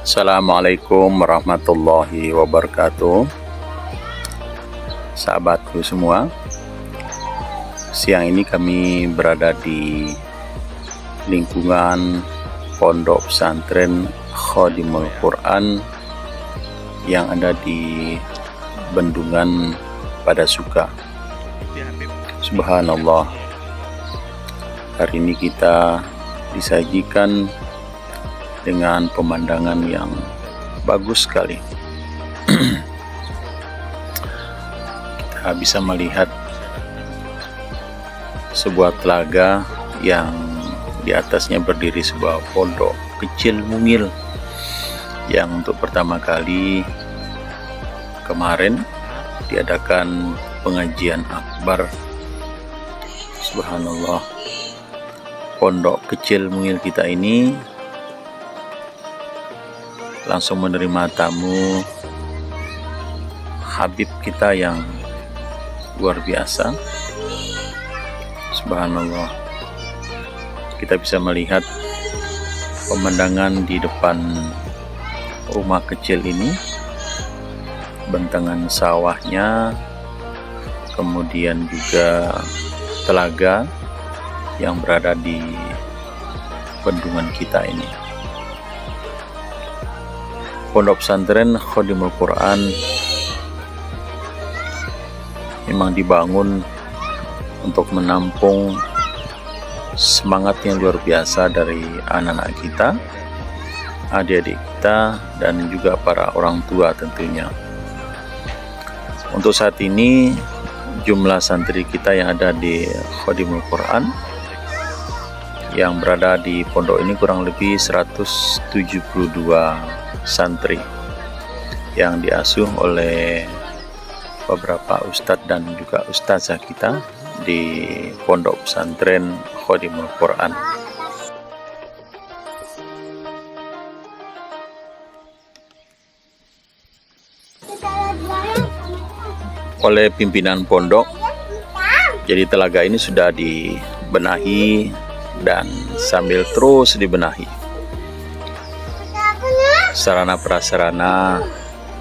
Assalamualaikum warahmatullahi wabarakatuh. Sahabatku semua, siang ini kami berada di lingkungan Pondok Pesantren Khadimul Quran yang ada di Bendungan Padasuka. Subhanallah, hari ini kita disajikan dengan pemandangan yang bagus sekali. Kita bisa melihat sebuah telaga yang di atasnya berdiri sebuah pondok kecil mungil yang untuk pertama kali kemarin diadakan pengajian akbar. Subhanallah, pondok kecil mungil kita ini langsung menerima tamu Habib kita yang luar biasa. Subhanallah, kita bisa melihat pemandangan di depan rumah kecil ini, bentangan sawahnya, kemudian juga telaga yang berada di bendungan kita ini. Pondok Pesantren Khadimul Quran memang dibangun untuk menampung semangat yang luar biasa dari anak-anak kita, adik-adik kita, dan juga para orang tua tentunya. Untuk saat ini jumlah santri kita yang ada di Khadimul Quran yang berada di pondok ini kurang lebih 172 santri yang diasuh oleh beberapa ustadz dan juga ustazah kita di Pondok Pesantren Khadimul Quran. Oleh pimpinan pondok, jadi telaga ini sudah dibenahi dan sambil terus dibenahi sarana prasarana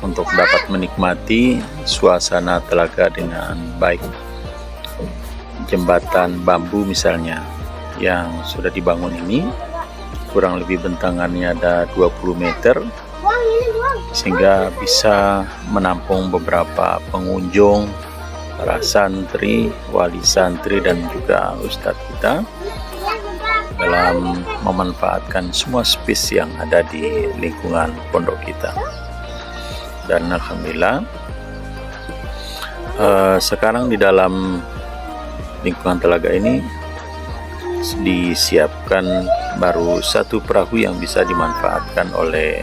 untuk dapat menikmati suasana telaga dengan baik. Jembatan bambu misalnya yang sudah dibangun ini kurang lebih bentangannya ada 20 meter sehingga bisa menampung beberapa pengunjung, para santri, wali santri, dan juga ustadz kita dalam memanfaatkan semua space yang ada di lingkungan pondok kita. Dan alhamdulillah sekarang di dalam lingkungan telaga ini disiapkan baru satu perahu yang bisa dimanfaatkan oleh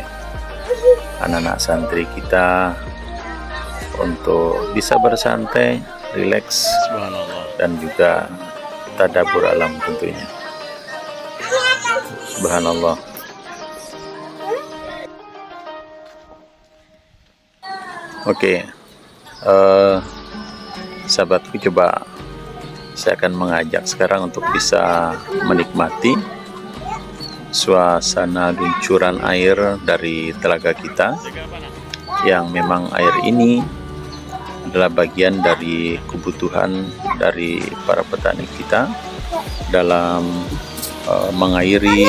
anak-anak santri kita untuk bisa bersantai, rileks, dan juga tadabbur alam tentunya. Subhanallah. Oke, sahabatku, coba saya akan mengajak sekarang untuk bisa menikmati suasana luncuran air dari telaga kita, yang memang air ini adalah bagian dari kebutuhan dari para petani kita dalam mengairi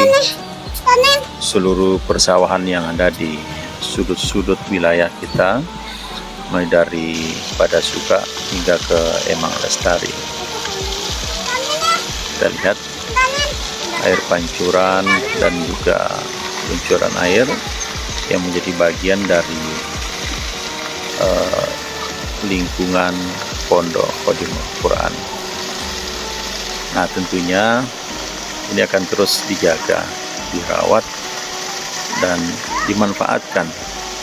seluruh persawahan yang ada di sudut-sudut wilayah kita, mulai dari Padasuka hingga ke Emang Lestari. Kita lihat air pancuran dan juga luncuran air yang menjadi bagian dari lingkungan Pondok Khadimul Quran. Nah, tentunya ini akan terus dijaga, dirawat, dan dimanfaatkan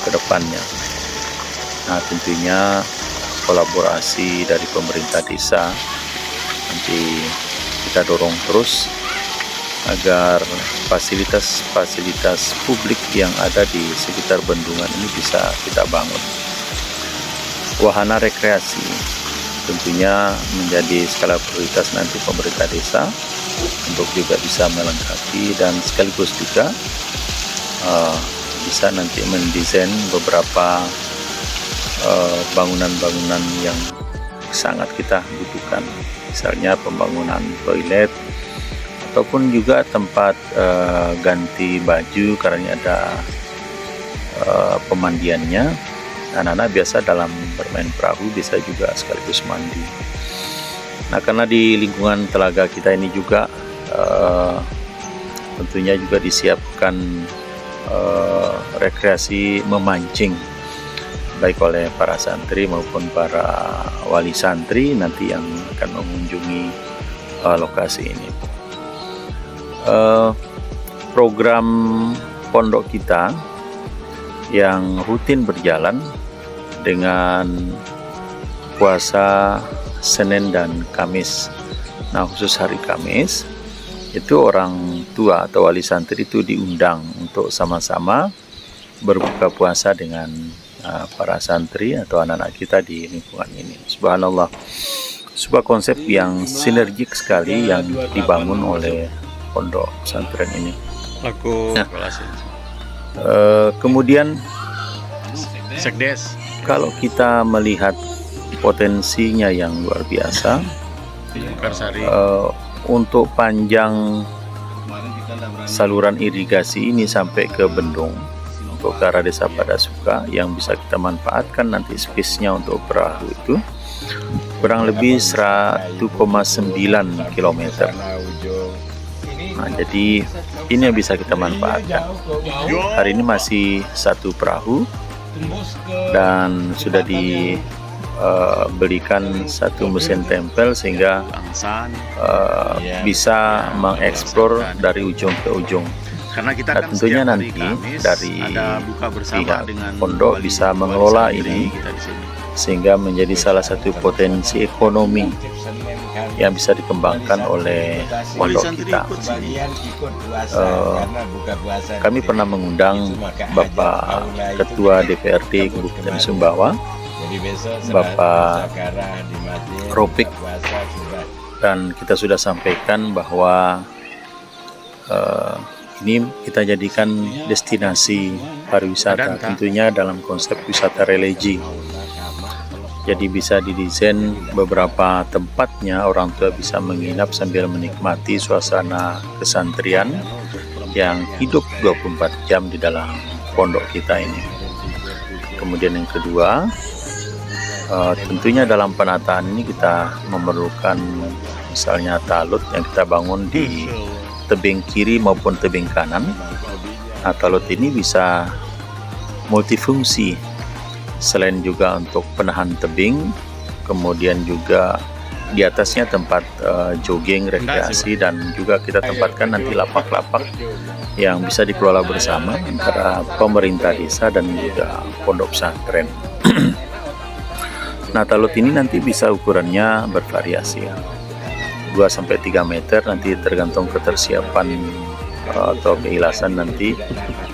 ke depannya. Nah, tentunya kolaborasi dari pemerintah desa nanti kita dorong terus agar fasilitas-fasilitas publik yang ada di sekitar bendungan ini bisa kita bangun. Wahana rekreasi tentunya menjadi skala prioritas nanti pemerintah desa untuk juga bisa melengkapi dan sekaligus juga bisa nanti mendesain beberapa bangunan-bangunan yang sangat kita butuhkan, misalnya pembangunan toilet ataupun juga tempat ganti baju karena ada pemandiannya. Anak-anak biasa dalam bermain perahu bisa juga sekaligus mandi. Nah, karena di lingkungan telaga kita ini juga tentunya juga disiapkan rekreasi memancing baik oleh para santri maupun para wali santri nanti yang akan mengunjungi lokasi ini. Program pondok kita yang rutin berjalan dengan puasa Senin dan Kamis. Nah, khusus hari Kamis itu orang tua atau wali santri itu diundang untuk sama-sama berbuka puasa dengan para santri atau anak-anak kita di lingkungan ini. Subhanallah, sebuah konsep yang sinergik sekali yang dibangun oleh pondok pesantren ini. Nah, kemudian kalau kita melihat potensinya yang luar biasa, untuk panjang saluran irigasi ini sampai ke bendung untuk ke arah desa Padasuka yang bisa kita manfaatkan nanti space-nya untuk perahu itu kurang lebih 1,9 km. Nah, jadi ini yang bisa kita manfaatkan. Hari ini masih satu perahu dan sudah dibelikan satu mesin tempel sehingga bisa mengeksplor dari ujung ke ujung. Nah, tentunya nanti dari pihak pondok bisa mengelola ini sehingga menjadi salah satu potensi ekonomi yang bisa dikembangkan oleh pondok kita. Kami pernah mengundang Bapak Ketua DPRD Kabupaten Sumbawa, Bapak Ropik, dan kita sudah sampaikan bahwa ini kita jadikan destinasi pariwisata, tentunya dalam konsep wisata religi. Jadi bisa didesain beberapa tempatnya, orang tua bisa menginap sambil menikmati suasana kesantrian yang hidup 24 jam di dalam pondok kita ini. Kemudian yang kedua, tentunya dalam penataan ini kita memerlukan misalnya talut yang kita bangun di tebing kiri maupun tebing kanan. Nah, talut ini bisa multifungsi, selain juga untuk penahan tebing, kemudian juga di atasnya tempat jogging, rekreasi, dan juga kita tempatkan nanti lapak-lapak yang bisa dikelola bersama antara pemerintah desa dan juga pondok pesantren. Nah, talut ini nanti bisa ukurannya bervariasi ya, 2-3 meter, nanti tergantung ketersiapan atau keikhlasan nanti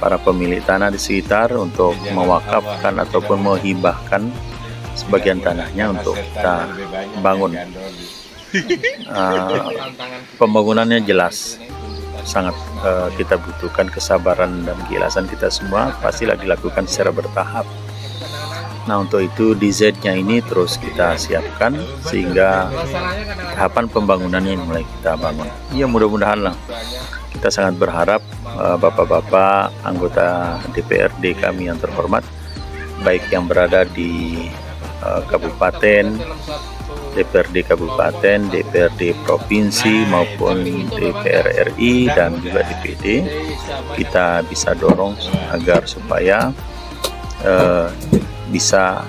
para pemilik tanah di sekitar untuk mewakafkan ataupun menghibahkan sebagian tanahnya untuk kita bangun. Pembangunannya jelas sangat kita butuhkan kesabaran dan keikhlasan kita semua, pastilah dilakukan secara bertahap. Nah, untuk itu desainnya ini terus kita siapkan sehingga tahapan pembangunannya mulai kita bangun. Ya, mudah-mudahan lah. Kita sangat berharap bapak-bapak anggota DPRD kami yang terhormat, baik yang berada di kabupaten, DPRD kabupaten, DPRD provinsi maupun DPR RI dan juga DPD, kita bisa dorong agar supaya bisa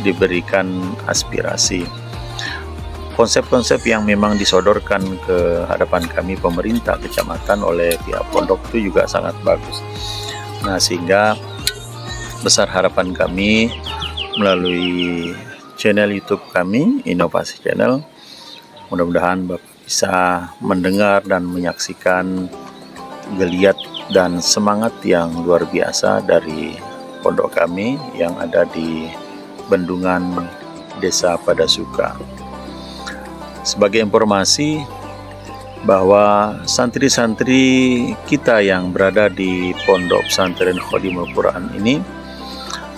diberikan aspirasi. Konsep-konsep yang memang disodorkan ke hadapan kami pemerintah kecamatan oleh pihak pondok itu juga sangat bagus. Nah, sehingga besar harapan kami melalui channel YouTube kami, Inovasi Channel, mudah-mudahan Bapak bisa mendengar dan menyaksikan geliat dan semangat yang luar biasa dari pondok kami yang ada di bendungan Desa Padasuka. Sebagai informasi, bahwa santri-santri kita yang berada di Pondok Pesantren Khodimul Quran ini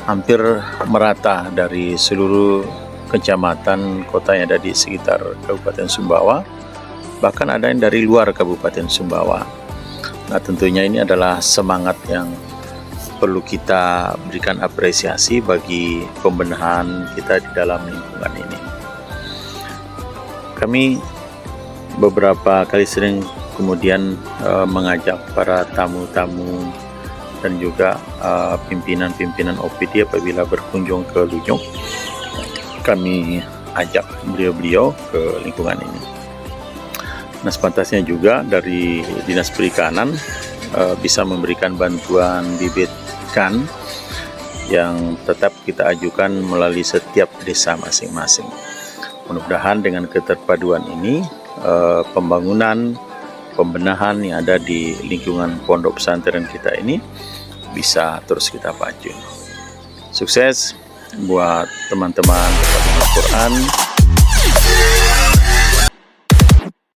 hampir merata dari seluruh kecamatan kota yang ada di sekitar Kabupaten Sumbawa, bahkan ada yang dari luar Kabupaten Sumbawa. Nah, tentunya ini adalah semangat yang perlu kita berikan apresiasi bagi pembenahan kita di dalam lingkungan ini. Kami beberapa kali sering kemudian mengajak para tamu-tamu dan juga pimpinan-pimpinan OPD apabila berkunjung ke Lujung, kami ajak beliau-beliau ke lingkungan ini. Nah, sepantasnya juga dari Dinas Perikanan bisa memberikan bantuan bibit ikan yang tetap kita ajukan melalui setiap desa masing-masing. Mudah-mudahan dengan keterpaduan ini pembangunan, pembenahan yang ada di lingkungan pondok pesantren kita ini bisa terus kita pacu. Sukses buat teman-teman Al-Quran.